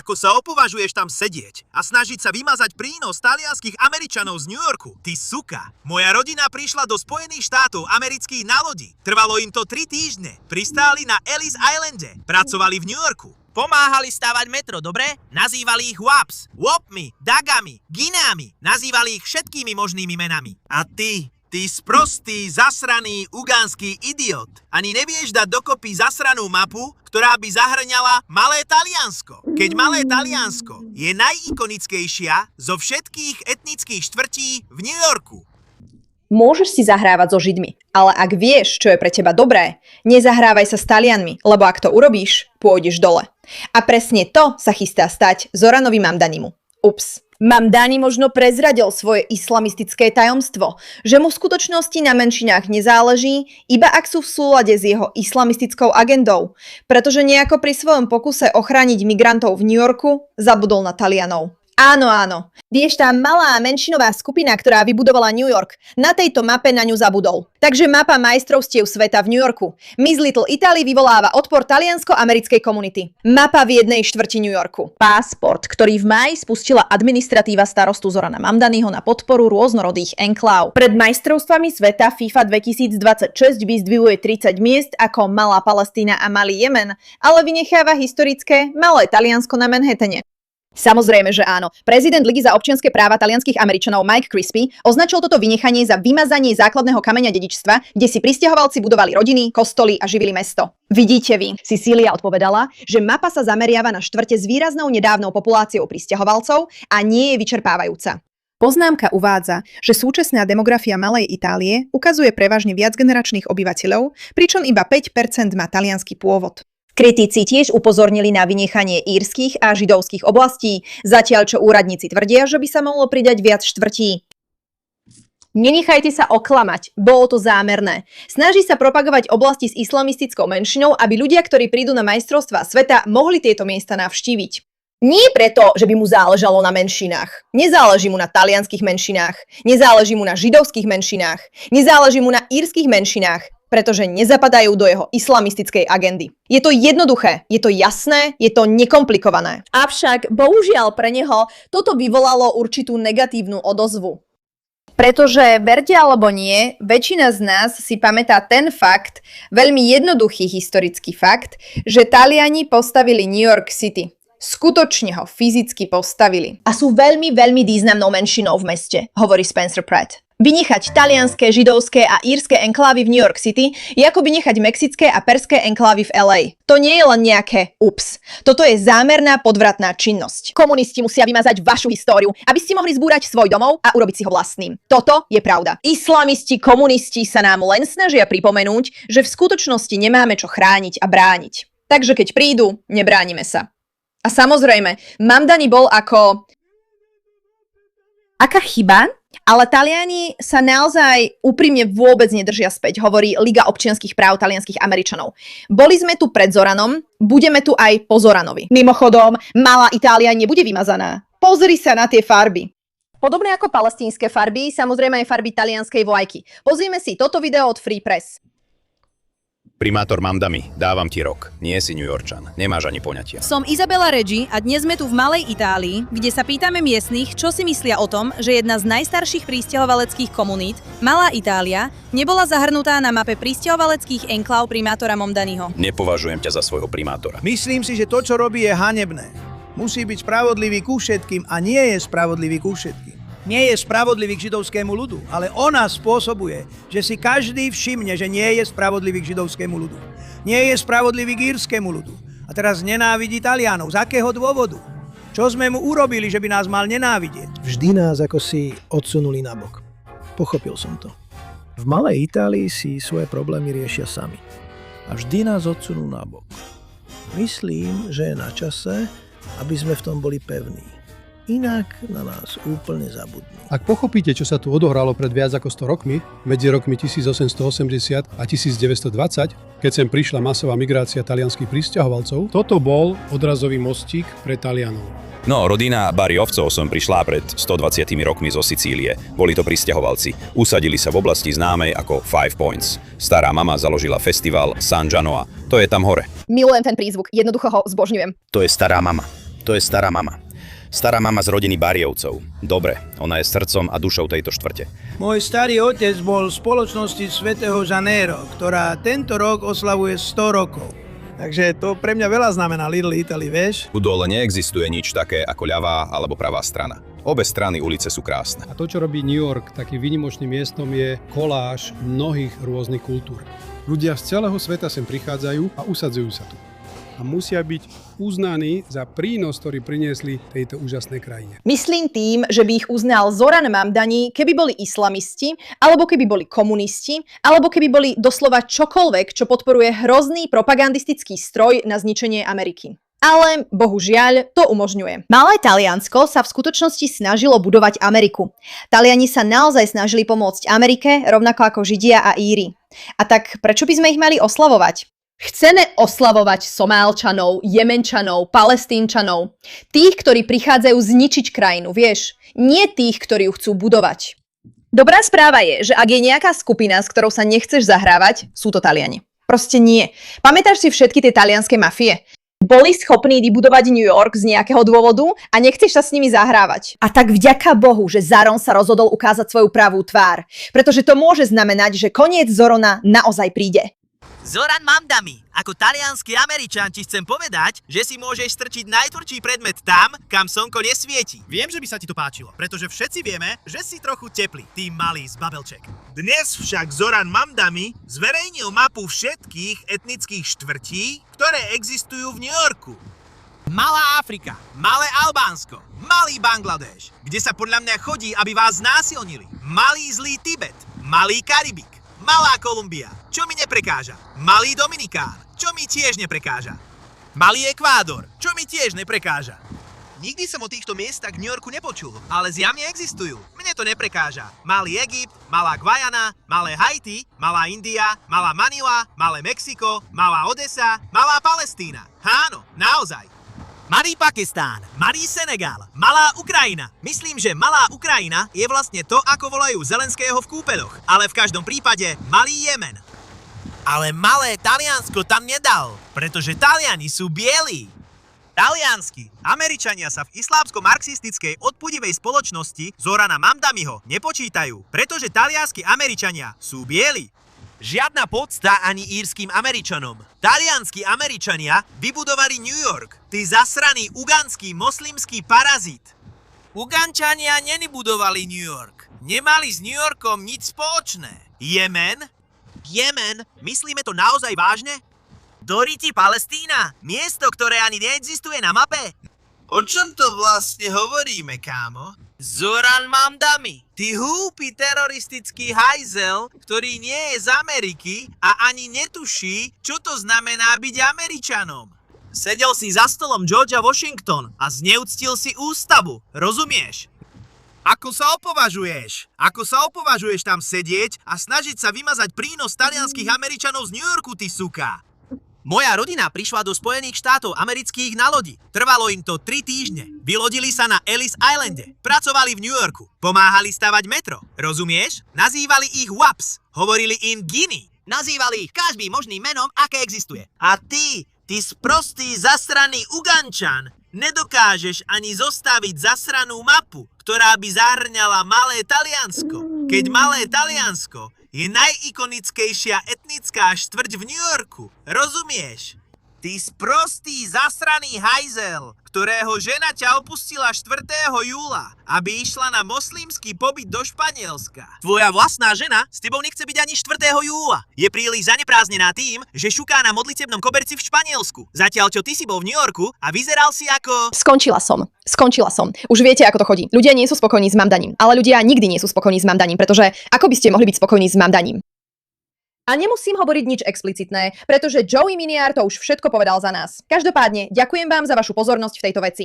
Ako sa opovažuješ tam sedieť a snažiť sa vymazať prínos talianskych Američanov z New Yorku? Ty suka! Moja rodina prišla do Spojených štátov amerických na lodi. Trvalo im to 3 týždne. Pristáli na Ellis Islande. Pracovali v New Yorku. Pomáhali stavať metro, dobre? Nazývali ich WAPs, WOPmi, DAGami, Gineami. Nazývali ich všetkými možnými menami. A ty sprostý, zasraný ugánsky idiot. Ani nevieš dať dokopy zasranú mapu, ktorá by zahrňala Malé Taliansko. Keď Malé Taliansko je najikonickejšia zo všetkých etnických štvrtí v New Yorku. Môžeš si zahrávať so Židmi, ale ak vieš, čo je pre teba dobré, nezahrávaj sa s Talianmi, lebo ak to urobíš, pôjdeš dole. A presne to sa chystá stať Zoranovi Mamdanimu. Ups. Mamdani možno prezradil svoje islamistické tajomstvo, že mu v skutočnosti na menšinách nezáleží, iba ak sú v súlade s jeho islamistickou agendou, pretože nejako pri svojom pokuse ochrániť migrantov v New Yorku zabudol na Talianov. Áno. Vieš, tá malá menšinová skupina, ktorá vybudovala New York, na tejto mape na ňu zabudol. Takže mapa majstrovstiev sveta v New Yorku. Miss Little Italy vyvoláva odpor taliansko-americkej komunity. Mapa v 1/4 New Yorku. Pásport, ktorý v máji spustila administratíva starostu Zorana Mamdaniho na podporu rôznorodých enkláv. Pred majstrovstvami sveta FIFA 2026 vyzdvihuje 30 miest ako Malá Palestína a Malý Jemen, ale vynecháva historické Malé Taliansko na Manhattane. Samozrejme, že áno. Prezident Ligy za občianske práva talianskych Američanov Mike Crispy označil toto vynechanie za vymazanie základného kameňa dedičstva, kde si prisťahovalci budovali rodiny, kostoly a živili mesto. Vidíte vy, Sicília odpovedala, že mapa sa zameriava na štvrte s výraznou nedávnou populáciou prisťahovalcov a nie je vyčerpávajúca. Poznámka uvádza, že súčasná demografia Malej Itálie ukazuje prevažne viacgeneračných obyvateľov, pričom iba 5% má taliansky pôvod. Kritici tiež upozornili na vynechanie írskych a židovských oblastí, zatiaľ čo úradníci tvrdia, že by sa mohlo pridať viac štvrtí. Nenechajte sa oklamať, bolo to zámerné. Snaží sa propagovať oblasti s islamistickou menšinou, aby ľudia, ktorí prídu na majstrovstvá sveta, mohli tieto miesta navštíviť. Nie preto, že by mu záležalo na menšinách. Nezáleží mu na talianskych menšinách, nezáleží mu na židovských menšinách, nezáleží mu na írskych menšinách, pretože nezapadajú do jeho islamistickej agendy. Je to jednoduché, je to jasné, je to nekomplikované. Avšak, bohužiaľ pre neho, toto vyvolalo určitú negatívnu odozvu. Pretože, verte alebo nie, väčšina z nás si pamätá ten fakt, veľmi jednoduchý historický fakt, že Taliani postavili New York City. Skutočne ho fyzicky postavili. A sú veľmi významnou menšinou v meste, hovorí Spencer Pratt. Vynechať talianské, židovské a írske enklávy v New York City je ako vynechať mexické a perské enklávy v LA. To nie je len nejaké ups. Toto je zámerná podvratná činnosť. Komunisti musia vymazať vašu históriu, aby ste mohli zbúrať svoj domov a urobiť si ho vlastným. Toto je pravda. Islamisti, komunisti sa nám len snažia pripomenúť, že v skutočnosti nemáme čo chrániť a brániť. Takže keď prídu, nebránime sa. A samozrejme, Mamdani bol ako... Aká chyba? Ale Taliani sa naozaj úprimne vôbec nedržia späť, hovorí Liga občianskych práv talianskych Američanov. Boli sme tu pred Zoranom, budeme tu aj po Zoranovi. Mimochodom, Malá Itália nebude vymazaná. Pozri sa na tie farby. Podobne ako palestínske farby, samozrejme aj farby talianskej vlajky. Pozrime si toto video od Free Press. Primátor Mamdani, dávam ti rok. Nie si New Yorkčan, nemáš ani poňatia. Som Izabela Reggi a dnes sme tu v Malej Itálii, kde sa pýtame miestnych, čo si myslia o tom, že jedna z najstarších prisťahovaleckých komunít, Malá Itália, nebola zahrnutá na mape prisťahovaleckých enkláv primátora Mamdaniho. Nepovažujem ťa za svojho primátora. Myslím si, že to, čo robí, je hanebné. Musí byť spravodlivý ku všetkým a nie je spravodlivý ku všetkým. Nie je spravodlivý k židovskému ľudu, ale ona spôsobuje, že si každý všimne, že nie je spravodlivý k židovskému ľudu. Nie je spravodlivý k írskému ľudu. A teraz nenávidí Talianov. Z akého dôvodu? Čo sme mu urobili, že by nás mal nenávidieť? Vždy nás ako si odsunuli nabok. Pochopil som to. V Malej Itálii si svoje problémy riešia sami. A vždy nás odsunú nabok. Myslím, že je na čase, aby sme v tom boli pevní. Inak na nás úplne zabudnú. Ak pochopíte, čo sa tu odohralo pred viac ako 100 rokmi, medzi rokmi 1880 a 1920, keď sem prišla masová migrácia talianskych prisťahovalcov, toto bol odrazový mostík pre Talianov. No, rodina Bariovcov som prišla pred 120 rokmi zo Sicílie. Boli to prisťahovalci. Usadili sa v oblasti známej ako Five Points. Stará mama založila festival San Gianoa. To je tam hore. Milujem ten prízvuk, jednoducho ho zbožňujem. To je stará mama. To je stará mama. Stará mama z rodiny Bariovcov. Dobre, ona je srdcom a dušou tejto štvrte. Môj starý otec bol v spoločnosti Svätého Janeiro, ktorá tento rok oslavuje 100 rokov. Takže to pre mňa veľa znamená Little Italy, vieš? U dole neexistuje nič také ako ľavá alebo pravá strana. Obe strany ulice sú krásne. A to, čo robí New York takým výnimočným miestom, je koláž mnohých rôznych kultúr. Ľudia z celého sveta sem prichádzajú a usadzujú sa tu. A musia byť uznaní za prínos, ktorý priniesli tejto úžasnej krajine. Myslím tým, že by ich uznal Zoran Mamdani, keby boli islamisti, alebo keby boli komunisti, alebo keby boli doslova čokoľvek, čo podporuje hrozný propagandistický stroj na zničenie Ameriky. Ale bohužiaľ to umožňuje. Malé Taliansko sa v skutočnosti snažilo budovať Ameriku. Taliani sa naozaj snažili pomôcť Amerike, rovnako ako Židia a Íri. A tak prečo by sme ich mali oslavovať? Chceme oslavovať Somálčanov, Jemenčanov, Palestínčanov. Tých, ktorí prichádzajú zničiť krajinu, vieš? Nie tých, ktorí ju chcú budovať. Dobrá správa je, že ak je nejaká skupina, s ktorou sa nechceš zahrávať, sú to Taliani. Proste nie. Pamätáš si všetky tie talianske mafie? Boli schopní vybudovať New York z nejakého dôvodu a nechceš sa s nimi zahrávať. A tak vďaka Bohu, že Zoran sa rozhodol ukázať svoju pravú tvár. Pretože to môže znamenať, že koniec Zorana naozaj príde. Zoran Mamdani, ako taliansky Američan ti chcem povedať, že si môžeš strčiť najtvrdší predmet tam, kam slnko nesvieti. Viem, že by sa ti to páčilo, pretože všetci vieme, že si trochu teplý, ty malý zbabelček. Dnes však Zoran Mamdani zverejnil mapu všetkých etnických štvrtí, ktoré existujú v New Yorku. Malá Afrika, malé Albánsko, malý Bangladeš, kde sa podľa mňa chodí, aby vás znásilnili. Malý zlý Tibet, malý Karibik. Malá Kolumbia, čo mi neprekáža. Malý Dominikán, čo mi tiež neprekáža. Malý Ekvádor, čo mi tiež neprekáža. Nikdy som o týchto miestach v New Yorku nepočul, ale zjavne existujú. Mne to neprekáža. Malý Egypt, malá Guajana, malé Haiti, malá India, malá Manila, malé Mexiko, malá Odesa, malá Palestína. Áno, naozaj. Malý Pakistán, malý Senegal, malá Ukrajina. Myslím, že malá Ukrajina je vlastne to, ako volajú Zelenského v kúpeľoch, ale v každom prípade malý Jemen. Ale malé Taliansko tam nedal, pretože Taliani sú bieli. Taliansky Američania sa v islámsko-marxistickej odpudivej spoločnosti Zorana Mamdaniho nepočítajú, pretože talianski Američania sú bieli. Žiadna podsta ani írskym Američanom. Talianski Američania vybudovali New York. Ty zasraný uganský moslimský parazit. Ugančania nebudovali New York. Nemali s New Yorkom nič spoločné. Jemen? Jemen? Myslíme to naozaj vážne? Doriti Palestína? Miesto, ktoré ani neexistuje na mape? O čom to vlastne hovoríme, kámo? Zoran Mamdani, ty húpy teroristický hajzel, ktorý nie je z Ameriky a ani netuší, čo to znamená byť Američanom. Sedel si za stolom Georgia Washington a zneúctil si ústavu, rozumieš? Ako sa opovažuješ? Ako sa opovažuješ tam sedieť a snažiť sa vymazať prínos talianských Američanov z New Yorku, ty suka? Moja rodina prišla do Spojených štátov amerických na lodi. Trvalo im to 3 týždne. Vylodili sa na Ellis Islande. Pracovali v New Yorku. Pomáhali stavať metro. Rozumieš? Nazývali ich WAPS. Hovorili im Guinea. Nazývali ich každým možným menom, aké existuje. A ty sprostý zasraný Ugančan, nedokážeš ani zostaviť zasranú mapu, ktorá by zahrňala Malé Taliansko. Keď Malé Taliansko je najikonickejšia etnická štvrť v New Yorku. Rozumieš? Ty sprostý zasraný hajzel, ktorého žena ťa opustila 4. júla, aby išla na moslimský pobyt do Španielska. Tvoja vlastná žena s tebou nechce byť ani 4. júla. Je príliš zanepráznená tým, že šuká na modlitebnom koberci v Španielsku. Zatiaľ čo ty si bol v New Yorku a vyzeral si ako... Skončila som. Už viete, ako to chodí. Ľudia nie sú spokojní s Mamdanim, ale ľudia nikdy nie sú spokojní s Mamdanim, pretože ako by ste mohli byť spokojní s Mamdanim? A nemusím hovoriť nič explicitné, pretože Joey Miniar to už všetko povedal za nás. Každopádne, ďakujem vám za vašu pozornosť v tejto veci.